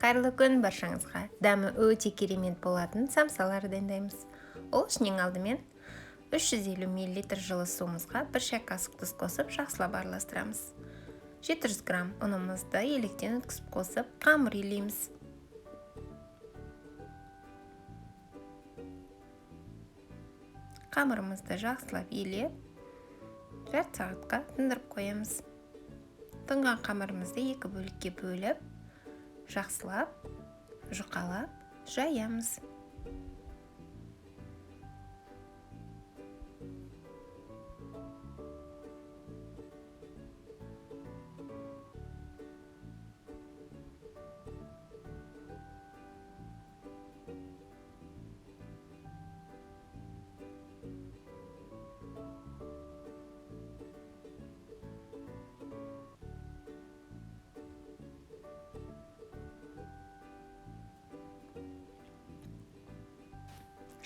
Қайырлы күн баршаңызға. Дәмі өте керемет болатын самсалар дайындаймыз. Ол үшін ең алдымен 350 мл жылы суымызға 1 шай қасық тұз қосып, жақсылап араластырамыз. 700 грамм ұнымызды електен өткізіп қосып, қамыр илейміз. Қамырымызды жақсылап илеп, жарты сағатқа тындырып қоямыз. Тұнған қамырымызды 2 бөлікке бөліп, жақсылап, жұқалап, жаямыз.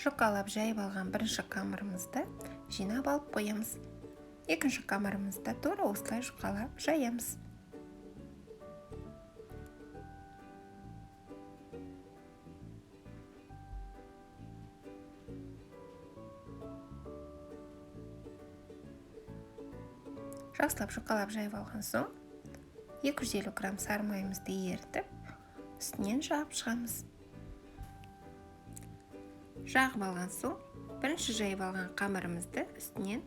Жұқалап жайып алған бірінші қамырымызды жинап алып қоямыз. Екінші қамырымызды тура осылай жұқалап жаямыз. Жақсылап жұқалап жайып алған соң 250 грамм сары майымызды ерітіп, үстінен жағып шығамыз. Жағып алған соң, бірінші жайып алған қамырымызды үстінен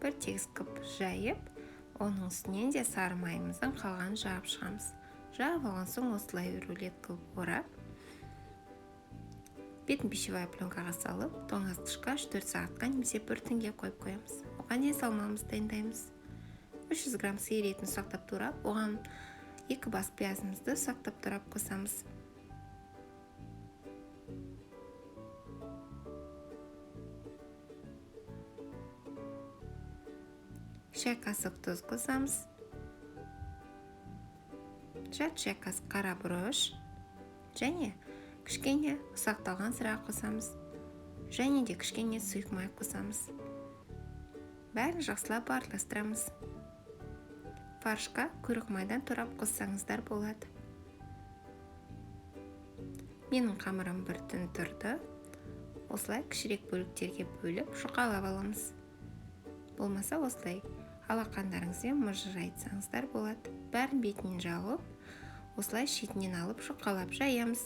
бір тегіс қып жайып, оның үстінен де сары майымыздың қалғанын жағып шығамыз. Жағып алған соң осылай рулет қылып орап, бетін пищевая пленкаға салып, тоңазытқышқа 3-4 сағатқа немесе бір түнге қойып қоямыз. Оған дейін салмамызды дайындаймыз. 300 грамм сиыр етін ұсақтап турап, оған 2 бас пиязымызды ұсақтап турап қосамыз. Шай қасық тұз қосамыз. Жарты шай қасық қара бұрыш және кішкене ұсақталған сыра қосамыз. Және де кішкене сұйық май қосамыз. Бәрін жақсылап араластырамыз. Фаршқа құйрық майдан турап қоссаңыздар болады. Менің қамырым бір түн тұрды. Осылай кішірек бөліктерге бөліп жұқалап аламыз. Болмаса осылай алақандарыңызбен мыжырайтсаңыздар болады. Бәрін бетінен жауып, осылай шетінен алып жұқалап жаямыз.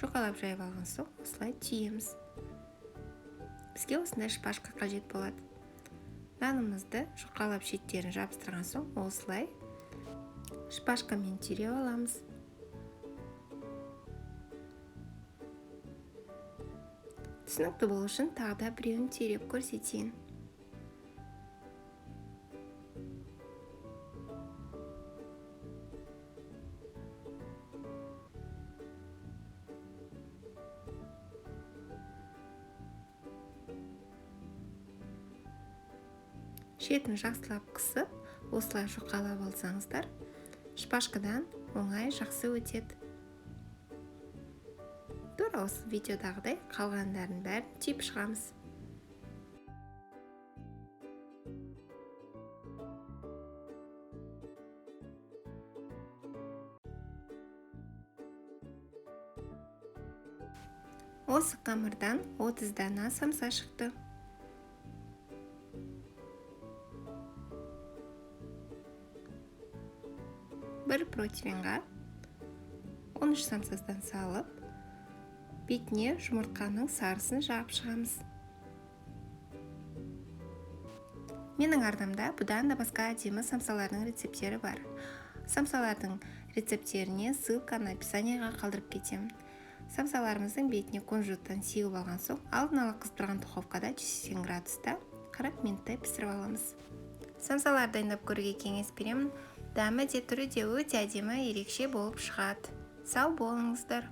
Жұқалап жайып алған соң осылай түйеміз. Бізге осындай шпажка қажет болады. Нанымызды жұқалап шеттерін жабыстырған соң осылай шпажкамен түйреп аламыз. Түсінікті болу үшін тағы да біреуін түйреп көрсетейін. Шетін жақсылап қысып, осылай жұқалап алсаңыздар, шпажкадан оңай жақсы өтеді. Тура осы видеодағыдай қалғандарын бәрін түйіп шығамыз. Осы қамырдан 30 дана самса шықты. Бір противенға 13 самсадан салып, бетіне жұмыртқаның сарысын жағып шығамыз. Менің арнамда бұдан да басқа әдемі самсалардың рецептері бар. Самсалардың рецептеріне ссылканы описанияға қалдырып кетемін. Самсаларымыздың бетіне кунжуттан сеуіп алған соң, алдын ала қыздырған духовкада 180 градуста 40 минуттай пісіріп аламыз. Самсалар дайындап көруге кеңес беремін. Дәмі де түрі де өте әдемі, ерекше болып шығады. Сау болыңыздар.